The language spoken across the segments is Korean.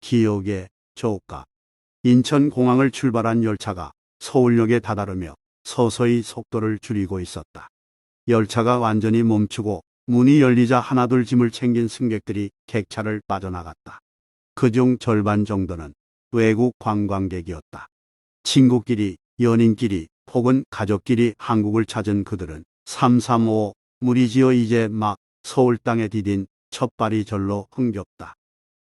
기억의 조가. 인천공항을 출발한 열차가 서울역에 다다르며 서서히 속도를 줄이고 있었다. 열차가 완전히 멈추고 문이 열리자 하나둘 짐을 챙긴 승객들이 객차를 빠져나갔다. 그중 절반 정도는 외국 관광객이었다. 친구끼리, 연인끼리 혹은 가족끼리 한국을 찾은 그들은 335 무리지어 이제 막 서울 땅에 디딘 첫발이 절로 흥겹다.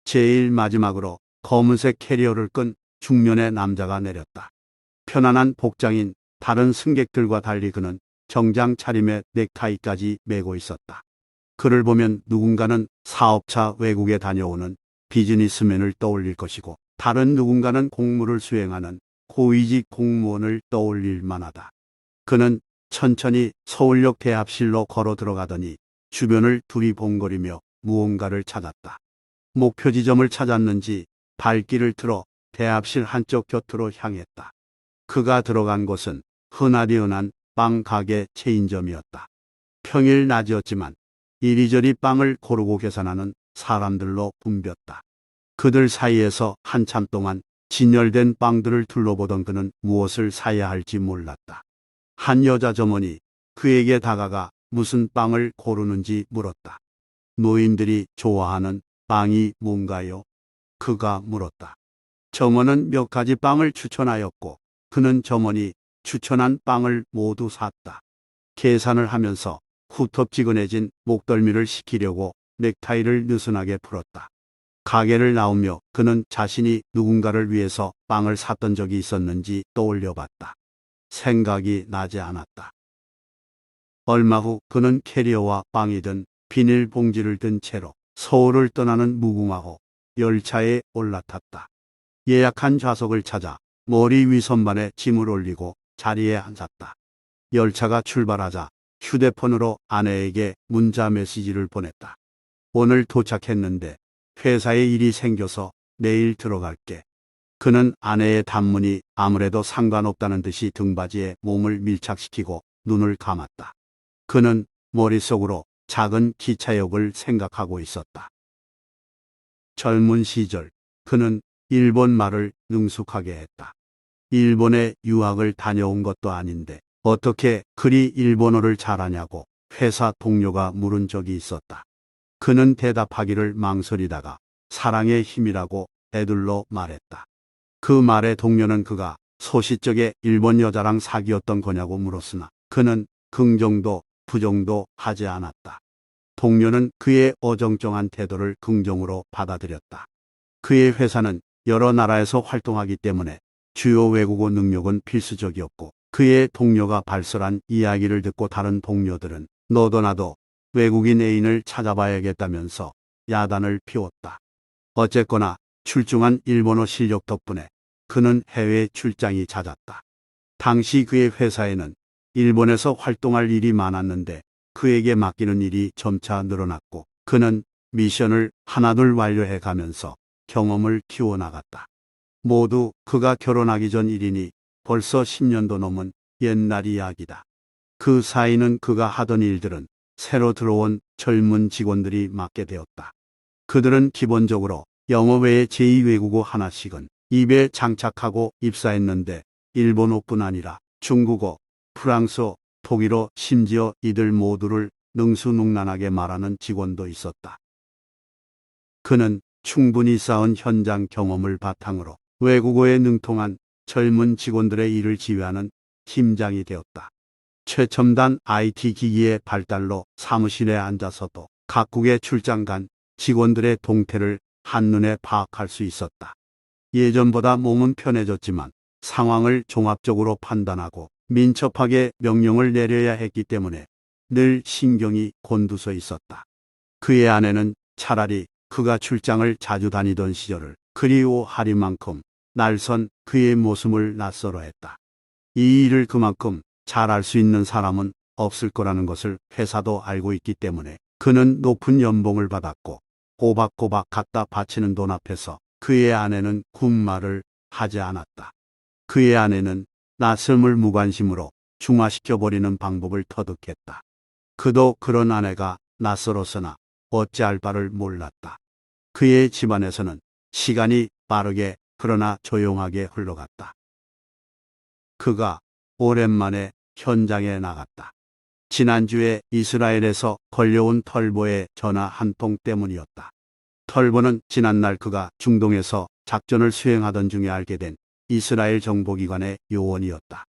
제일 마지막으로 검은색 캐리어를 끈 중년의 남자가 내렸다. 편안한 복장인 다른 승객들과 달리 그는 정장 차림에 넥타이까지 매고 있었다. 그를 보면 누군가는 사업차 외국에 다녀오는 비즈니스맨을 떠올릴 것이고 다른 누군가는 공무를 수행하는 고위직 공무원을 떠올릴 만하다. 그는 천천히 서울역 대합실로 걸어 들어가더니 주변을 두리번거리며 무언가를 찾았다. 목표 지점을 찾았는지 발길을 틀어 대합실 한쪽 곁으로 향했다. 그가 들어간 곳은 흔하디 흔한 빵 가게 체인점이었다. 평일 낮이었지만 이리저리 빵을 고르고 계산하는 사람들로 붐볐다. 그들 사이에서 한참 동안 진열된 빵들을 둘러보던 그는 무엇을 사야 할지 몰랐다. 한 여자 점원이 그에게 다가가 무슨 빵을 고르는지 물었다. 노인들이 좋아하는 빵이 뭔가요? 그가 물었다. 점원은 몇 가지 빵을 추천하였고 그는 점원이 추천한 빵을 모두 샀다. 계산을 하면서 후텁지근해진 목덜미를 식히려고 넥타이를 느슨하게 풀었다. 가게를 나오며 그는 자신이 누군가를 위해서 빵을 샀던 적이 있었는지 떠올려 봤다. 생각이 나지 않았다. 얼마 후 그는 캐리어와 빵이 든 비닐봉지를 든 채로 서울을 떠나는 무궁화호 열차에 올라탔다. 예약한 좌석을 찾아 머리 위 선반에 짐을 올리고 자리에 앉았다. 열차가 출발하자 휴대폰으로 아내에게 문자 메시지를 보냈다. 오늘 도착했는데 회사에 일이 생겨서 내일 들어갈게. 그는 아내의 단문이 아무래도 상관없다는 듯이 등받이에 몸을 밀착시키고 눈을 감았다. 그는 머릿속으로 작은 기차역을 생각하고 있었다. 젊은 시절 그는 일본 말을 능숙하게 했다. 일본에 유학을 다녀온 것도 아닌데 어떻게 그리 일본어를 잘하냐고 회사 동료가 물은 적이 있었다. 그는 대답하기를 망설이다가 사랑의 힘이라고 애들로 말했다. 그 말에 동료는 그가 소시적에 일본 여자랑 사귀었던 거냐고 물었으나 그는 긍정도 부정도 하지 않았다. 동료는 그의 어정쩡한 태도를 긍정으로 받아들였다. 그의 회사는 여러 나라에서 활동하기 때문에 주요 외국어 능력은 필수적이었고 그의 동료가 발설한 이야기를 듣고 다른 동료들은 너도 나도 외국인 애인을 찾아봐야겠다면서 야단을 피웠다. 어쨌거나 출중한 일본어 실력 덕분에 그는 해외 출장이 잦았다. 당시 그의 회사에는 일본에서 활동할 일이 많았는데 그에게 맡기는 일이 점차 늘어났고 그는 미션을 하나둘 완료해 가면서 경험을 키워나갔다. 모두 그가 결혼하기 전 일이니 벌써 10년도 넘은 옛날 이야기다. 그 사이는 그가 하던 일들은 새로 들어온 젊은 직원들이 맡게 되었다. 그들은 기본적으로 영어 외에 제2외국어 하나씩은 입에 장착하고 입사했는데 일본어뿐 아니라 중국어, 프랑스어, 독일어, 심지어 이들 모두를 능수능란하게 말하는 직원도 있었다. 그는 충분히 쌓은 현장 경험을 바탕으로 외국어에 능통한 젊은 직원들의 일을 지휘하는 팀장이 되었다. 최첨단 IT 기기의 발달로 사무실에 앉아서도 각국에 출장 간 직원들의 동태를 한눈에 파악할 수 있었다. 예전보다 몸은 편해졌지만 상황을 종합적으로 판단하고 민첩하게 명령을 내려야 했기 때문에 늘 신경이 곤두서 있었다. 그의 아내는 차라리 그가 출장을 자주 다니던 시절을 그리워하리만큼 날선 그의 모습을 낯설어했다. 이 일을 그만큼 잘할 수 있는 사람은 없을 거라는 것을 회사도 알고 있기 때문에 그는 높은 연봉을 받았고 꼬박꼬박 갖다 바치는 돈 앞에서 그의 아내는 군말을 하지 않았다. 그의 아내는 낯섦을 무관심으로 중화시켜버리는 방법을 터득했다. 그도 그런 아내가 낯설었으나 어찌할 바를 몰랐다. 그의 집안에서는 시간이 빠르게 그러나 조용하게 흘러갔다. 그가 오랜만에 현장에 나갔다. 지난주에 이스라엘에서 걸려온 털보의 전화 한 통 때문이었다. 털보는 지난날 그가 중동에서 작전을 수행하던 중에 알게 된 이스라엘 정보기관의 요원이었다.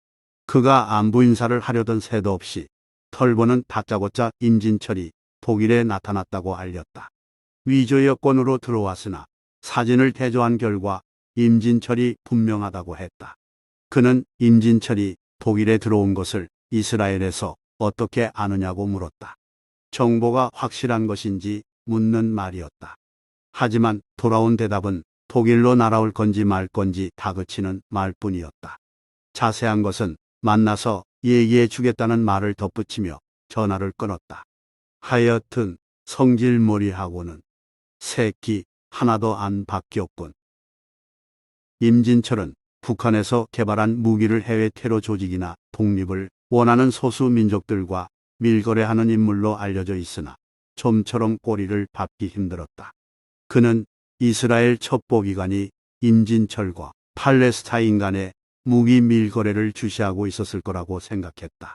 그가 안부 인사를 하려던 새도 없이 털보는 다짜고짜 임진철이 독일에 나타났다고 알렸다. 위조 여권으로 들어왔으나 사진을 대조한 결과 임진철이 분명하다고 했다. 그는 임진철이 독일에 들어온 것을 이스라엘에서 어떻게 아느냐고 물었다. 정보가 확실한 것인지 묻는 말이었다. 하지만 돌아온 대답은 독일로 날아올 건지 말 건지 다그치는 말뿐이었다. 자세한 것은 만나서 얘기해 주겠다는 말을 덧붙이며 전화를 끊었다. 하여튼 성질머리하고는 새끼 하나도 안 바뀌었군. 임진철은 북한에서 개발한 무기를 해외 테러 조직이나 독립을 원하는 소수 민족들과 밀거래하는 인물로 알려져 있으나 좀처럼 꼬리를 밟기 힘들었다. 그는 이스라엘 첩보기관이 임진철과 팔레스타인 간의 무기 밀거래를 주시하고 있었을 거라고 생각했다.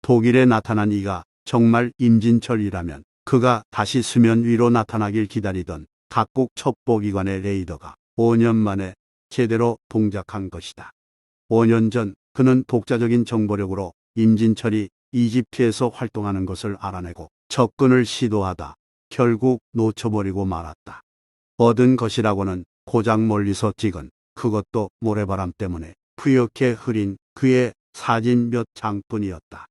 독일에 나타난 이가 정말 임진철이라면 그가 다시 수면 위로 나타나길 기다리던 각국 첩보기관의 레이더가 5년 만에 제대로 동작한 것이다. 5년 전 그는 독자적인 정보력으로 임진철이 이집트에서 활동하는 것을 알아내고 접근을 시도하다 결국 놓쳐버리고 말았다. 얻은 것이라고는 고작 멀리서 찍은 그것도 모래바람 때문에 뿌옇게 흐린 그의 사진 몇 장뿐이었다.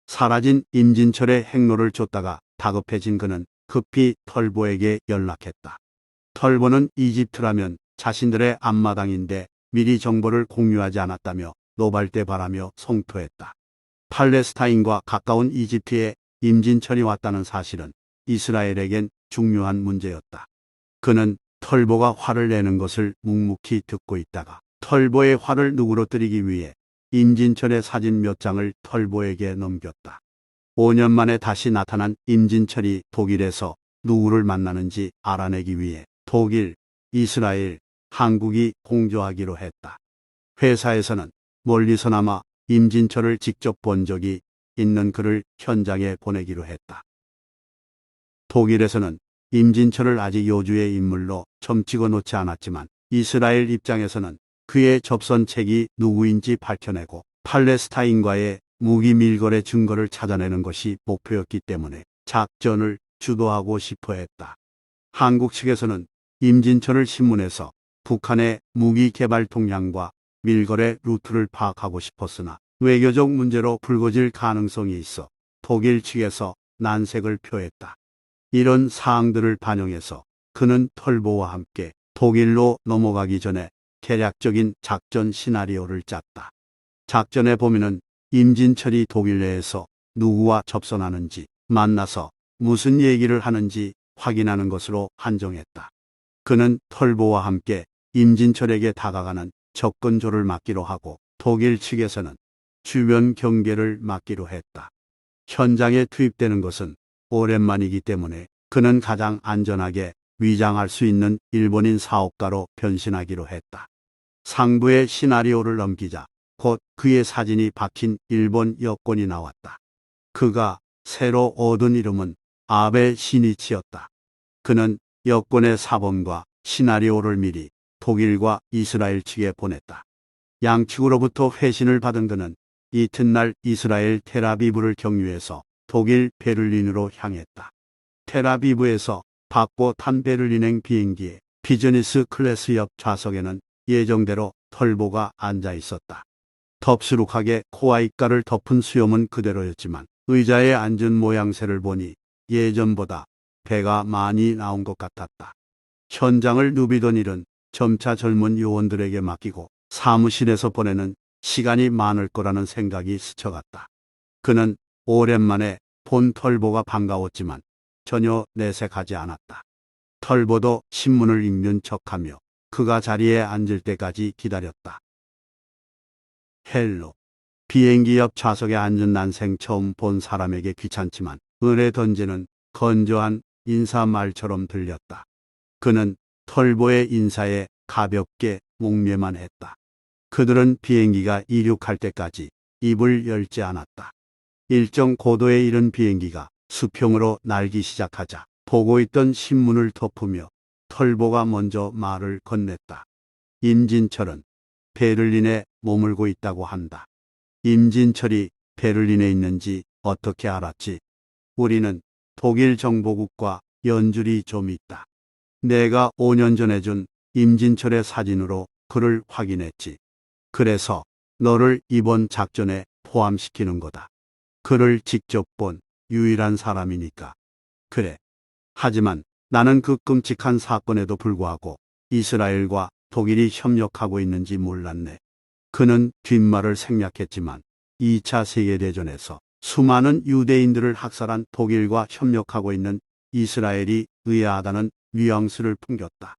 사라진 임진철의 행로를 쫓다가 다급해진 그는 급히 털보에게 연락했다. 털보는 이집트라면 자신들의 앞마당인데 미리 정보를 공유하지 않았다며 노발대발하며 성토했다. 팔레스타인과 가까운 이집트에 임진철이 왔다는 사실은 이스라엘에겐 중요한 문제였다. 그는 털보가 화를 내는 것을 묵묵히 듣고 있다가 털보의 화를 누그러뜨리기 위해 임진철의 사진 몇 장을 털보에게 넘겼다. 5년 만에 다시 나타난 임진철이 독일에서 누구를 만나는지 알아내기 위해 독일, 이스라엘, 한국이 공조하기로 했다. 회사에서는 멀리서나마 임진철을 직접 본 적이 있는 그를 현장에 보내기로 했다. 독일에서는 임진철을 아직 요주의 인물로 점찍어 놓지 않았지만 이스라엘 입장에서는 그의 접선책이 누구인지 밝혀내고 팔레스타인과의 무기 밀거래 증거를 찾아내는 것이 목표였기 때문에 작전을 주도하고 싶어 했다. 한국 측에서는 임진철을 신문해서 북한의 무기 개발 동향과 밀거래 루트를 파악하고 싶었으나 외교적 문제로 불거질 가능성이 있어 독일 측에서 난색을 표했다. 이런 사항들을 반영해서 그는 털보와 함께 독일로 넘어가기 전에 계략적인 작전 시나리오를 짰다. 작전의 범위는 임진철이 독일 내에서 누구와 접선하는지 만나서 무슨 얘기를 하는지 확인하는 것으로 한정했다. 그는 털보와 함께 임진철에게 다가가는 접근조를 맡기로 하고 독일 측에서는 주변 경계를 맡기로 했다. 현장에 투입되는 것은 오랜만이기 때문에 그는 가장 안전하게 위장할 수 있는 일본인 사업가로 변신하기로 했다. 상부의 시나리오를 넘기자 곧 그의 사진이 박힌 일본 여권이 나왔다. 그가 새로 얻은 이름은 아베 시니치였다. 그는 여권의 사본과 시나리오를 미리 독일과 이스라엘 측에 보냈다. 양측으로부터 회신을 받은 그는 이튿날 이스라엘 텔아비브를 경유해서 독일 베를린으로 향했다. 텔아비브에서 받고 탄 베를린행 비행기에 비즈니스 클래스 옆 좌석에는 예정대로 털보가 앉아 있었다. 덥수룩하게 코와 입가를 덮은 수염은 그대로였지만 의자에 앉은 모양새를 보니 예전보다 배가 많이 나온 것 같았다. 현장을 누비던 일은 점차 젊은 요원들에게 맡기고 사무실에서 보내는 시간이 많을 거라는 생각이 스쳐갔다. 그는 오랜만에 본 털보가 반가웠지만 전혀 내색하지 않았다. 털보도 신문을 읽는 척하며 그가 자리에 앉을 때까지 기다렸다. 헬로. 비행기 옆 좌석에 앉은 난생 처음 본 사람에게 귀찮지만 은에 던지는 건조한 인사말처럼 들렸다. 그는 털보의 인사에 가볍게 목례만 했다. 그들은 비행기가 이륙할 때까지 입을 열지 않았다. 일정 고도에 이른 비행기가 수평으로 날기 시작하자 보고 있던 신문을 덮으며 털보가 먼저 말을 건넸다. 임진철은 베를린에 머물고 있다고 한다. 임진철이 베를린에 있는지 어떻게 알았지? 우리는 독일 정보국과 연줄이 좀 있다. 내가 5년 전에 준 임진철의 사진으로 그를 확인했지. 그래서 너를 이번 작전에 포함시키는 거다. 그를 직접 본 유일한 사람이니까. 그래. 하지만 나는 그 끔찍한 사건에도 불구하고 이스라엘과 독일이 협력하고 있는지 몰랐네. 그는 뒷말을 생략했지만 2차 세계대전에서 수많은 유대인들을 학살한 독일과 협력하고 있는 이스라엘이 의아하다는 뉘앙스를 풍겼다.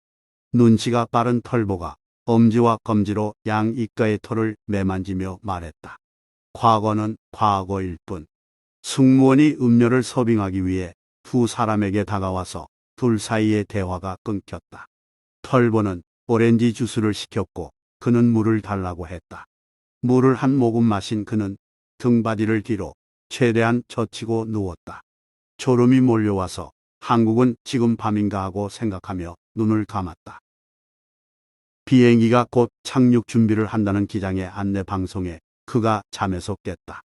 눈치가 빠른 털보가 엄지와 검지로 양 입가의 털을 매만지며 말했다. 과거는 과거일 뿐. 승무원이 음료를 서빙하기 위해 두 사람에게 다가와서 둘 사이의 대화가 끊겼다. 털보는 오렌지 주스를 시켰고 그는 물을 달라고 했다. 물을 한 모금 마신 그는 등받이를 뒤로 최대한 젖히고 누웠다. 졸음이 몰려와서 한국은 지금 밤인가 하고 생각하며 눈을 감았다. 비행기가 곧 착륙 준비를 한다는 기장의 안내 방송에 그가 잠에서 깼다.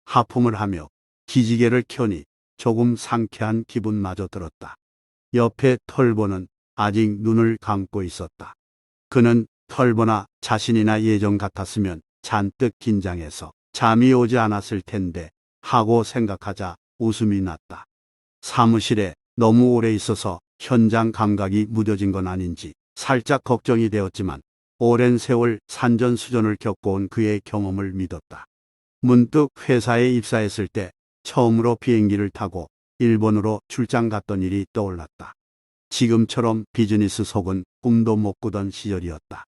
하품을 하며 기지개를 켜니 조금 상쾌한 기분마저 들었다. 옆에 털보는 아직 눈을 감고 있었다. 그는 털보나 자신이나 예전 같았으면 잔뜩 긴장해서 잠이 오지 않았을 텐데 하고 생각하자 웃음이 났다. 사무실에 너무 오래 있어서 현장 감각이 무뎌진 건 아닌지 살짝 걱정이 되었지만 오랜 세월 산전수전을 겪어온 그의 경험을 믿었다. 문득 회사에 입사했을 때 처음으로 비행기를 타고 일본으로 출장 갔던 일이 떠올랐다. 지금처럼 비즈니스 속은 꿈도 못 꾸던 시절이었다.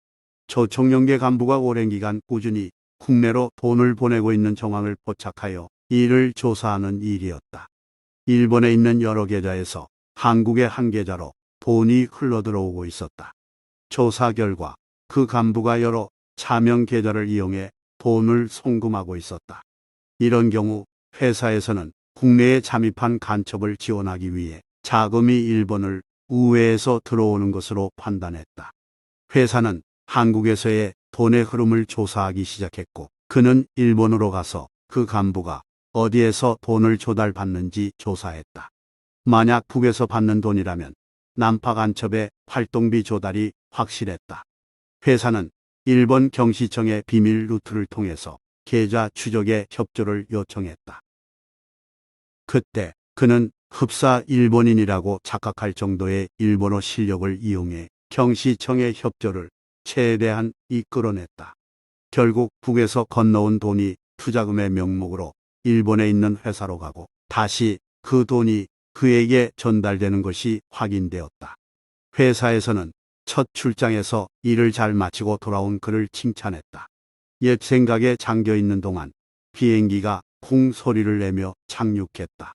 조총련계 간부가 오랜 기간 꾸준히 국내로 돈을 보내고 있는 정황을 포착하여 이를 조사하는 일이었다. 일본에 있는 여러 계좌에서 한국의 한 계좌로 돈이 흘러들어오고 있었다. 조사 결과 그 간부가 여러 차명 계좌를 이용해 돈을 송금하고 있었다. 이런 경우 회사에서는 국내에 잠입한 간첩을 지원하기 위해 자금이 일본을 우회해서 들어오는 것으로 판단했다. 회사는 한국에서의 돈의 흐름을 조사하기 시작했고 그는 일본으로 가서 그 간부가 어디에서 돈을 조달받는지 조사했다. 만약 북에서 받는 돈이라면 남파 간첩의 활동비 조달이 확실했다. 회사는 일본 경시청의 비밀 루트를 통해서 계좌 추적에 협조를 요청했다. 그때 그는 흡사 일본인이라고 착각할 정도의 일본어 실력을 이용해 경시청의 협조를 최대한 이끌어냈다. 결국 북에서 건너온 돈이 투자금의 명목으로 일본에 있는 회사로 가고 다시 그 돈이 그에게 전달되는 것이 확인되었다. 회사에서는 첫 출장에서 일을 잘 마치고 돌아온 그를 칭찬했다. 옛 생각에 잠겨 있는 동안 비행기가 쿵 소리를 내며 착륙했다.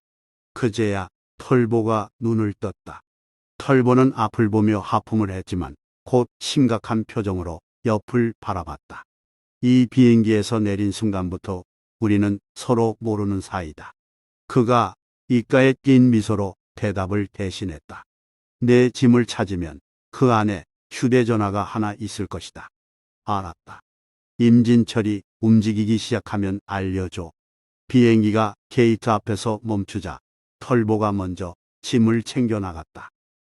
그제야 털보가 눈을 떴다. 털보는 앞을 보며 하품을 했지만 곧 심각한 표정으로 옆을 바라봤다. 이 비행기에서 내린 순간부터 우리는 서로 모르는 사이다. 그가 입가에 낀 미소로 대답을 대신했다. 내 짐을 찾으면 그 안에 휴대전화가 하나 있을 것이다. 알았다. 임진철이 움직이기 시작하면 알려줘. 비행기가 게이트 앞에서 멈추자 털보가 먼저 짐을 챙겨 나갔다.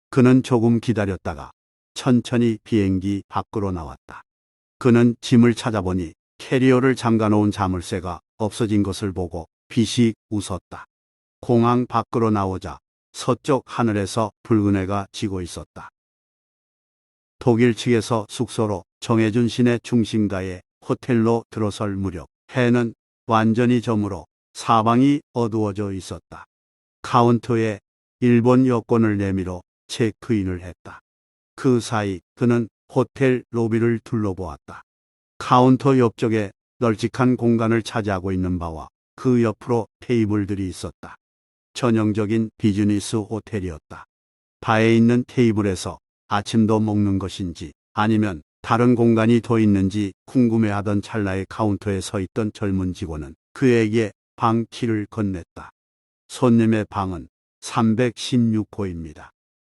그는 조금 기다렸다가 천천히 비행기 밖으로 나왔다. 그는 짐을 찾아보니 캐리어를 잠가놓은 자물쇠가 없어진 것을 보고 비식 웃었다. 공항 밖으로 나오자 서쪽 하늘에서 붉은 해가 지고 있었다. 독일 측에서 숙소로 정해준 시내 중심가의 호텔로 들어설 무렵 해는 완전히 저물어 사방이 어두워져 있었다. 카운터에 일본 여권을 내밀어 체크인을 했다. 그 사이 그는 호텔 로비를 둘러보았다. 카운터 옆쪽에 널찍한 공간을 차지하고 있는 바와 그 옆으로 테이블들이 있었다. 전형적인 비즈니스 호텔이었다. 바에 있는 테이블에서 아침도 먹는 것인지 아니면 다른 공간이 더 있는지 궁금해하던 찰나에 카운터에 서 있던 젊은 직원은 그에게 방 키를 건넸다. 손님의 방은 316호입니다.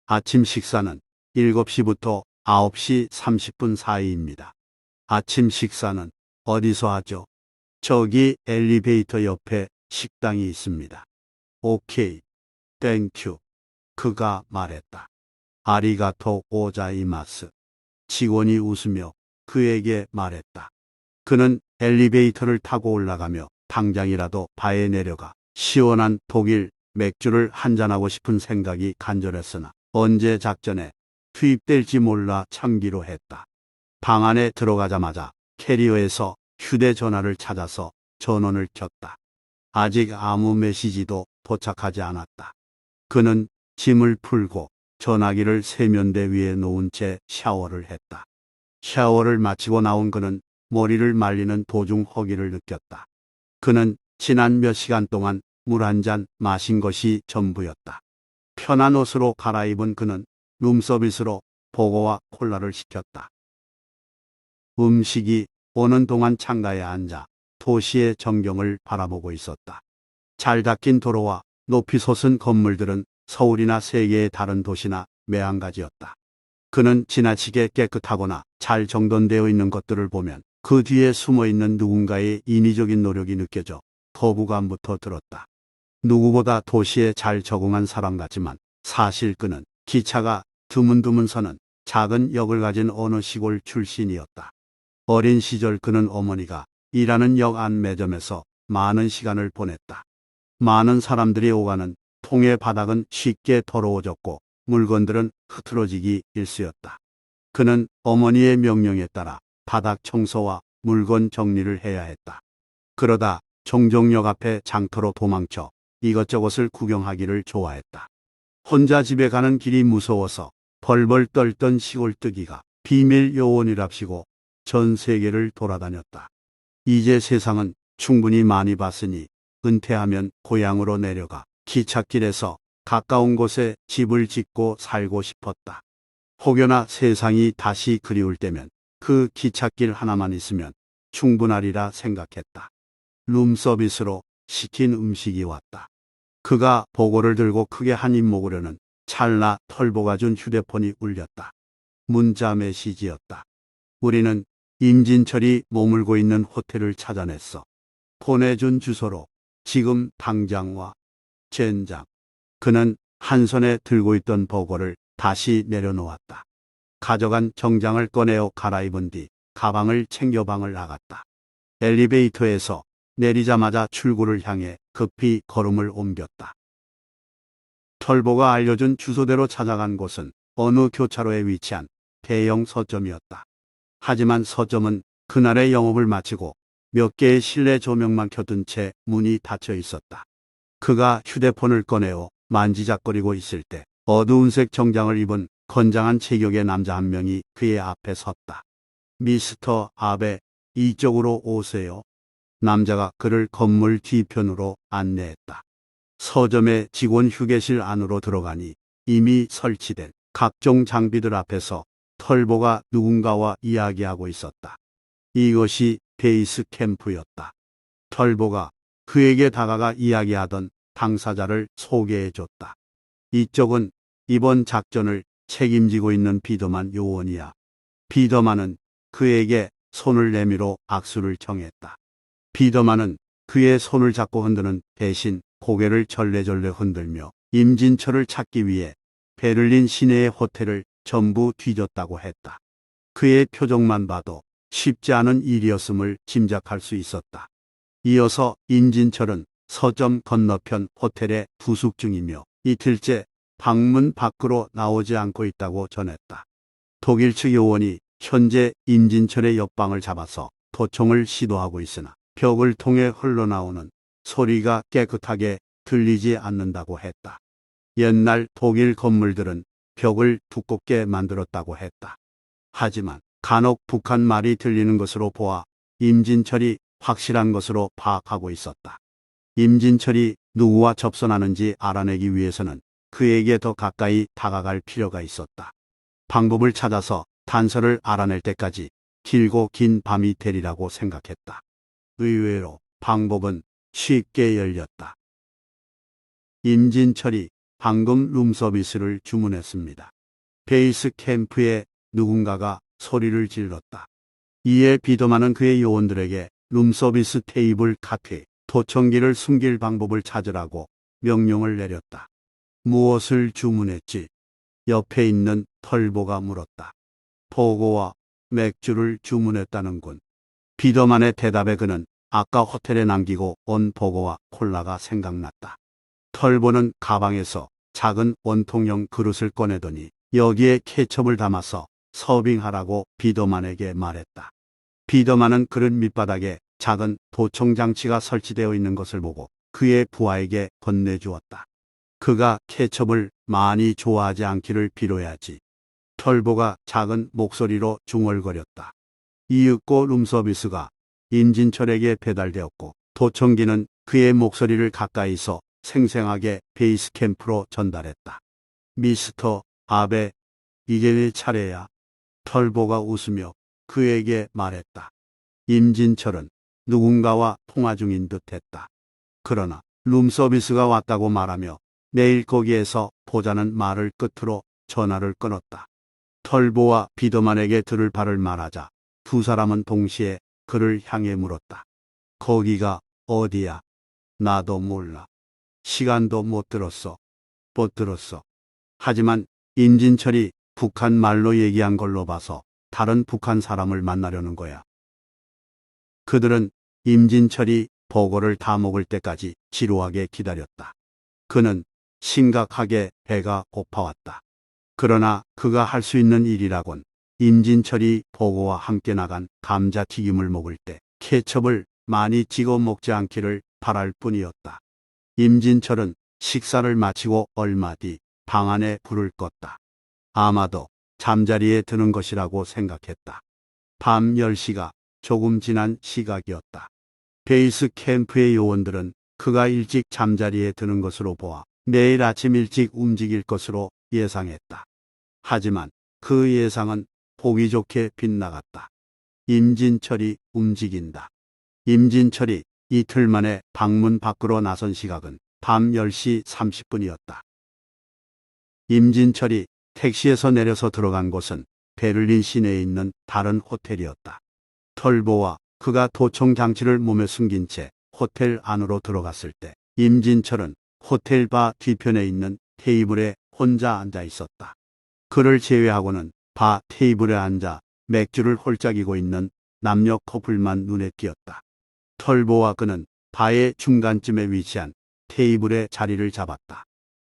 아침 식사는 7시부터 9시 30분 사이입니다. 아침 식사는 어디서 하죠? 저기 엘리베이터 옆에 식당이 있습니다. 오케이, 땡큐. 그가 말했다. 아리가토 고자이마스. 직원이 웃으며 그에게 말했다. 그는 엘리베이터를 타고 올라가며 당장이라도 바에 내려가 시원한 독일 맥주를 한잔하고 싶은 생각이 간절했으나 언제 작전에 투입될지 몰라 참기로 했다. 방 안에 들어가자마자 캐리어에서 휴대전화를 찾아서 전원을 켰다. 아직 아무 메시지도 도착하지 않았다. 그는 짐을 풀고 전화기를 세면대 위에 놓은 채 샤워를 했다. 샤워를 마치고 나온 그는 머리를 말리는 도중 허기를 느꼈다. 그는 지난 몇 시간 동안 물 한 잔 마신 것이 전부였다. 편한 옷으로 갈아입은 그는 룸서비스로 버거와 콜라를 시켰다. 음식이 오는 동안 창가에 앉아 도시의 전경을 바라보고 있었다. 잘 닦인 도로와 높이 솟은 건물들은 서울이나 세계의 다른 도시나 매한가지였다. 그는 지나치게 깨끗하거나 잘 정돈되어 있는 것들을 보면 그 뒤에 숨어 있는 누군가의 인위적인 노력이 느껴져 거부감부터 들었다. 누구보다 도시에 잘 적응한 사람 같지만 사실 그는 기차가 드문드문 서는 작은 역을 가진 어느 시골 출신이었다. 어린 시절 그는 어머니가 일하는 역 안 매점에서 많은 시간을 보냈다. 많은 사람들이 오가는 통의 바닥은 쉽게 더러워졌고 물건들은 흐트러지기 일쑤였다. 그는 어머니의 명령에 따라 바닥 청소와 물건 정리를 해야 했다. 그러다 종종 역 앞에 장터로 도망쳐 이것저것을 구경하기를 좋아했다. 혼자 집에 가는 길이 무서워서 벌벌 떨던 시골뜨기가 비밀 요원이랍시고 전 세계를 돌아다녔다. 이제 세상은 충분히 많이 봤으니 은퇴하면 고향으로 내려가 기찻길에서 가까운 곳에 집을 짓고 살고 싶었다. 혹여나 세상이 다시 그리울 때면 그 기찻길 하나만 있으면 충분하리라 생각했다. 룸서비스로 시킨 음식이 왔다. 그가 보고를 들고 크게 한 입 먹으려는 찰나 털보가 준 휴대폰이 울렸다. 문자 메시지였다. 우리는 임진철이 머물고 있는 호텔을 찾아냈어. 보내준 주소로 지금 당장 와. 젠장. 그는 한 손에 들고 있던 보고를 다시 내려놓았다. 가져간 정장을 꺼내어 갈아입은 뒤 가방을 챙겨 방을 나갔다. 엘리베이터에서 내리자마자 출구를 향해 급히 걸음을 옮겼다. 털보가 알려준 주소대로 찾아간 곳은 어느 교차로에 위치한 대형 서점이었다. 하지만 서점은 그날의 영업을 마치고 몇 개의 실내 조명만 켜둔 채 문이 닫혀 있었다. 그가 휴대폰을 꺼내어 만지작거리고 있을 때 어두운색 정장을 입은 건장한 체격의 남자 한 명이 그의 앞에 섰다. 미스터 아베, 이쪽으로 오세요. 남자가 그를 건물 뒤편으로 안내했다. 서점의 직원 휴게실 안으로 들어가니 이미 설치된 각종 장비들 앞에서 털보가 누군가와 이야기하고 있었다. 이것이 베이스 캠프였다. 털보가 그에게 다가가 이야기하던 당사자를 소개해줬다. 이쪽은 이번 작전을 책임지고 있는 비더만 요원이야. 비더만은 그에게 손을 내밀어 악수를 청했다. 비더만은 그의 손을 잡고 흔드는 대신 고개를 절레절레 흔들며 임진철을 찾기 위해 베를린 시내의 호텔을 전부 뒤졌다고 했다. 그의 표정만 봐도 쉽지 않은 일이었음을 짐작할 수 있었다. 이어서 임진철은 서점 건너편 호텔에 부숙 중이며 이틀째 방문 밖으로 나오지 않고 있다고 전했다. 독일 측 요원이 현재 임진철의 옆방을 잡아서 도청을 시도하고 있으나 벽을 통해 흘러나오는 소리가 깨끗하게 들리지 않는다고 했다. 옛날 독일 건물들은 벽을 두껍게 만들었다고 했다. 하지만 간혹 북한 말이 들리는 것으로 보아 임진철이 확실한 것으로 파악하고 있었다. 임진철이 누구와 접선하는지 알아내기 위해서는 그에게 더 가까이 다가갈 필요가 있었다. 방법을 찾아서 단서를 알아낼 때까지 길고 긴 밤이 되리라고 생각했다. 의외로 방법은 쉽게 열렸다. 임진철이 방금 룸서비스를 주문했습니다. 베이스 캠프에 누군가가 소리를 질렀다. 이에 비더만은 그의 요원들에게 룸서비스 테이블 카페 도청기를 숨길 방법을 찾으라고 명령을 내렸다. 무엇을 주문했지? 옆에 있는 털보가 물었다. 보고와 맥주를 주문했다는군. 비더만의 대답에 그는 아까 호텔에 남기고 온 보고와 콜라가 생각났다. 털보는 가방에서 작은 원통형 그릇을 꺼내더니 여기에 케첩을 담아서 서빙하라고 비더만에게 말했다. 비더만은 그릇 밑바닥에 작은 도청장치가 설치되어 있는 것을 보고 그의 부하에게 건네주었다. 그가 케첩을 많이 좋아하지 않기를 빌어야지. 털보가 작은 목소리로 중얼거렸다. 이윽고 룸서비스가 임진철에게 배달되었고 도청기는 그의 목소리를 가까이서 생생하게 베이스 캠프로 전달했다. 미스터 아베, 이제 내 차례야. 털보가 웃으며 그에게 말했다. 임진철은 누군가와 통화 중인 듯했다. 그러나 룸서비스가 왔다고 말하며 내일 거기에서 보자는 말을 끝으로 전화를 끊었다. 털보와 비더만에게 들을 바를 말하자 두 사람은 동시에 그를 향해 물었다. 거기가 어디야? 나도 몰라. 시간도 못 들었어. 하지만 임진철이 북한 말로 얘기한 걸로 봐서 다른 북한 사람을 만나려는 거야. 그들은 임진철이 보고를 다 먹을 때까지 지루하게 기다렸다. 그는 심각하게 배가 고파왔다. 그러나 그가 할 수 있는 일이라곤 임진철이 보고와 함께 나간 감자튀김을 먹을 때 케첩을 많이 찍어 먹지 않기를 바랄 뿐이었다. 임진철은 식사를 마치고 얼마 뒤 방 안에 불을 껐다. 아마도 잠자리에 드는 것이라고 생각했다. 밤 10시가 조금 지난 시각이었다. 베이스 캠프의 요원들은 그가 일찍 잠자리에 드는 것으로 보아 내일 아침 일찍 움직일 것으로 예상했다. 하지만 그 예상은 보기 좋게 빗나갔다. 임진철이 움직인다. 임진철이 이틀 만에 방문 밖으로 나선 시각은 밤 10시 30분이었다. 임진철이 택시에서 내려서 들어간 곳은 베를린 시내에 있는 다른 호텔이었다. 털보와 그가 도청 장치를 몸에 숨긴 채 호텔 안으로 들어갔을 때 임진철은 호텔 바 뒤편에 있는 테이블에 혼자 앉아 있었다. 그를 제외하고는 바 테이블에 앉아 맥주를 홀짝이고 있는 남녀 커플만 눈에 띄었다. 털보와 그는 바의 중간쯤에 위치한 테이블에 자리를 잡았다.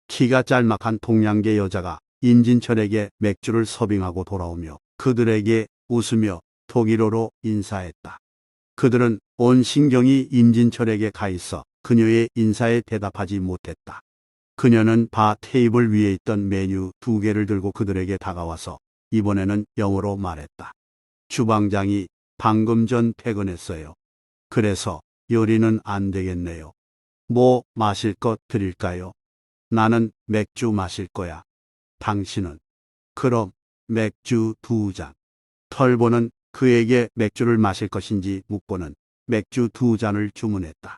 키가 짤막한 동양계 여자가 임진철에게 맥주를 서빙하고 돌아오며 그들에게 웃으며 독일어로 인사했다. 그들은 온 신경이 임진철에게 가 있어 그녀의 인사에 대답하지 못했다. 그녀는 바 테이블 위에 있던 메뉴 2개를 들고 그들에게 다가와서 이번에는 영어로 말했다. 주방장이 방금 전 퇴근했어요. 그래서 요리는 안 되겠네요. 뭐 마실 것 드릴까요? 나는 맥주 마실 거야. 당신은? 그럼 맥주 2잔. 털보는 그에게 맥주를 마실 것인지 묻고는 맥주 2잔을 주문했다.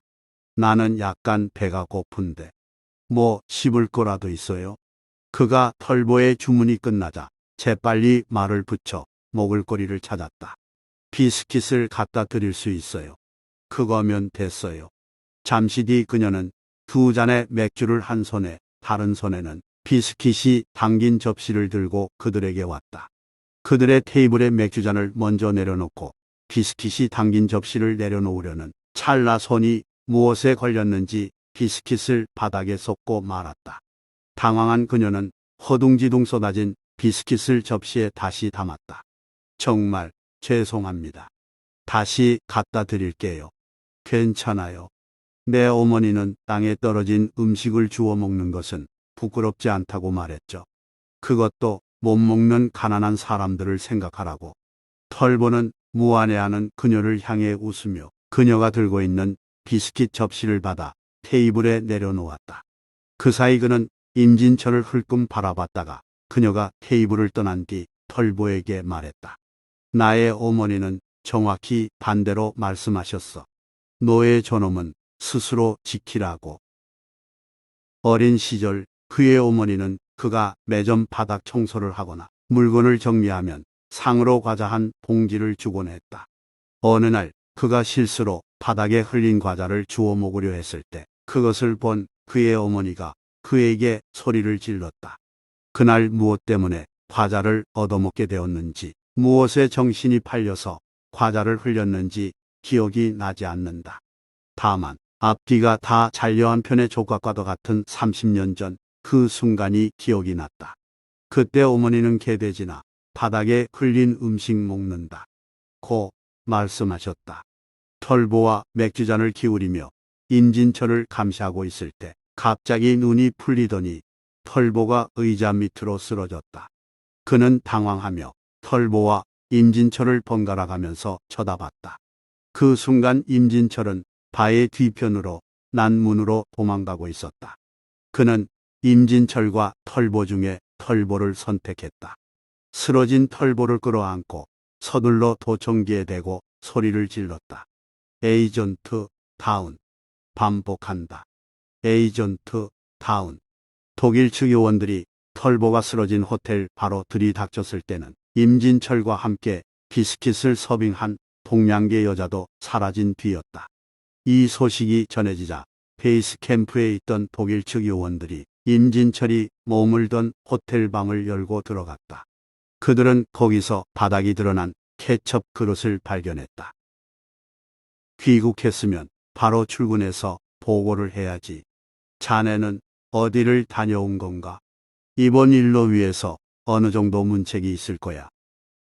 나는 약간 배가 고픈데 뭐 씹을 거라도 있어요? 그가 털보의 주문이 끝나자 재빨리 말을 붙여 먹을거리를 찾았다. 비스킷을 갖다 드릴 수 있어요. 그거면 됐어요. 잠시 뒤 그녀는 2잔의 맥주를 한 손에 다른 손에는 비스킷이 담긴 접시를 들고 그들에게 왔다. 그들의 테이블에 맥주잔을 먼저 내려놓고 비스킷이 담긴 접시를 내려놓으려는 찰나 손이 무엇에 걸렸는지 비스킷을 바닥에 쏟고 말았다. 당황한 그녀는 허둥지둥 쏟아진 비스킷을 접시에 다시 담았다. 정말 죄송합니다. 다시 갖다 드릴게요. 괜찮아요. 내 어머니는 땅에 떨어진 음식을 주워 먹는 것은 부끄럽지 않다고 말했죠. 그것도 못 먹는 가난한 사람들을 생각하라고. 털보는 무안해하는 그녀를 향해 웃으며 그녀가 들고 있는 비스킷 접시를 받아 테이블에 내려놓았다. 그 사이 그는 임진철을 흘끔 바라봤다가 그녀가 테이블을 떠난 뒤 털보에게 말했다. 나의 어머니는 정확히 반대로 말씀하셨어. 너의 존엄은 스스로 지키라고. 어린 시절 그의 어머니는 그가 매점 바닥 청소를 하거나 물건을 정리하면 상으로 과자 한 봉지를 주곤 했다. 어느 날 그가 실수로 바닥에 흘린 과자를 주워 먹으려 했을 때 그것을 본 그의 어머니가 그에게 소리를 질렀다. 그날 무엇 때문에 과자를 얻어먹게 되었는지, 무엇에 정신이 팔려서 과자를 흘렸는지 기억이 나지 않는다. 다만 앞뒤가 다 잘려한 편의 조각과도 같은 30년 전 그 순간이 기억이 났다. 그때 어머니는 개돼지나 바닥에 흘린 음식 먹는다 고 말씀하셨다. 털보와 맥주잔을 기울이며 임진철을 감시하고 있을 때 갑자기 눈이 풀리더니 털보가 의자 밑으로 쓰러졌다. 그는 당황하며 털보와 임진철을 번갈아 가면서 쳐다봤다. 그 순간 임진철은 바의 뒤편으로 난 문으로 도망가고 있었다. 그는 임진철과 털보 중에 털보를 선택했다. 쓰러진 털보를 끌어안고 서둘러 도청기에 대고 소리를 질렀다. 에이전트 다운. 반복한다. 에이전트 다운. 독일 측 요원들이 털보가 쓰러진 호텔 바로 들이닥쳤을 때는 임진철과 함께 비스킷을 서빙한 동양계 여자도 사라진 뒤였다. 이 소식이 전해지자 베이스 캠프에 있던 독일 측 요원들이 임진철이 머물던 호텔 방을 열고 들어갔다. 그들은 거기서 바닥이 드러난 케첩 그릇을 발견했다. 귀국했으면 바로 출근해서 보고를 해야지. 자네는 어디를 다녀온 건가? 이번 일로 위해서 어느 정도 문책이 있을 거야.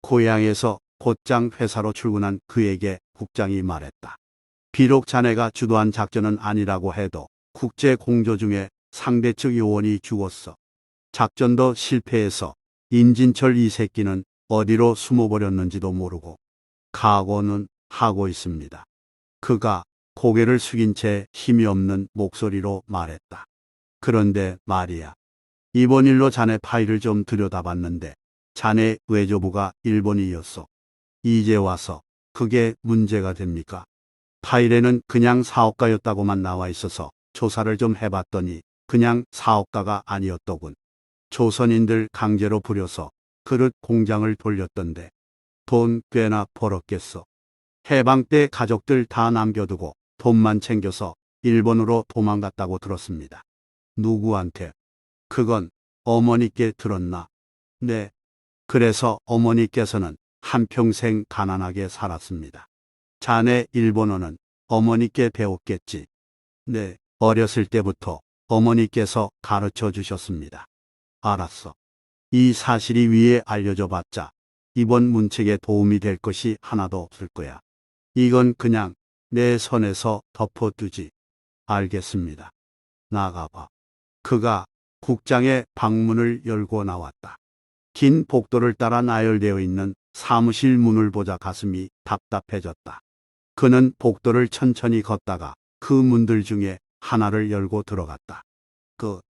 고향에서 곧장 회사로 출근한 그에게 국장이 말했다. 비록 자네가 주도한 작전은 아니라고 해도 국제 공조 중에 상대 측 요원이 죽었어. 작전도 실패해서 임진철 이 새끼는 어디로 숨어버렸는지도 모르고 각오는 하고 있습니다. 그가 고개를 숙인 채 힘이 없는 목소리로 말했다. 그런데 말이야. 이번 일로 자네 파일을 좀 들여다봤는데 자네 외조부가 일본이었어. 이제 와서 그게 문제가 됩니까? 파일에는 그냥 사업가였다고만 나와 있어서 조사를 좀 해봤더니 그냥 사업가가 아니었더군. 조선인들 강제로 부려서 그릇 공장을 돌렸던데 돈 꽤나 벌었겠어. 해방 때 가족들 다 남겨두고 돈만 챙겨서 일본으로 도망갔다고 들었습니다. 누구한테? 그건 어머니께 들었나? 네. 그래서 어머니께서는 한평생 가난하게 살았습니다. 자네 일본어는 어머니께 배웠겠지? 네. 어렸을 때부터 어머니께서 가르쳐 주셨습니다. 알았어. 이 사실이 위에 알려져 봤자 이번 문책에 도움이 될 것이 하나도 없을 거야. 이건 그냥 내 손에서 덮어두지. 알겠습니다. 나가봐. 그가 국장의 방문을 열고 나왔다. 긴 복도를 따라 나열되어 있는 사무실 문을 보자 가슴이 답답해졌다. 그는 복도를 천천히 걷다가 그 문들 중에 하나를 열고 들어갔다. 그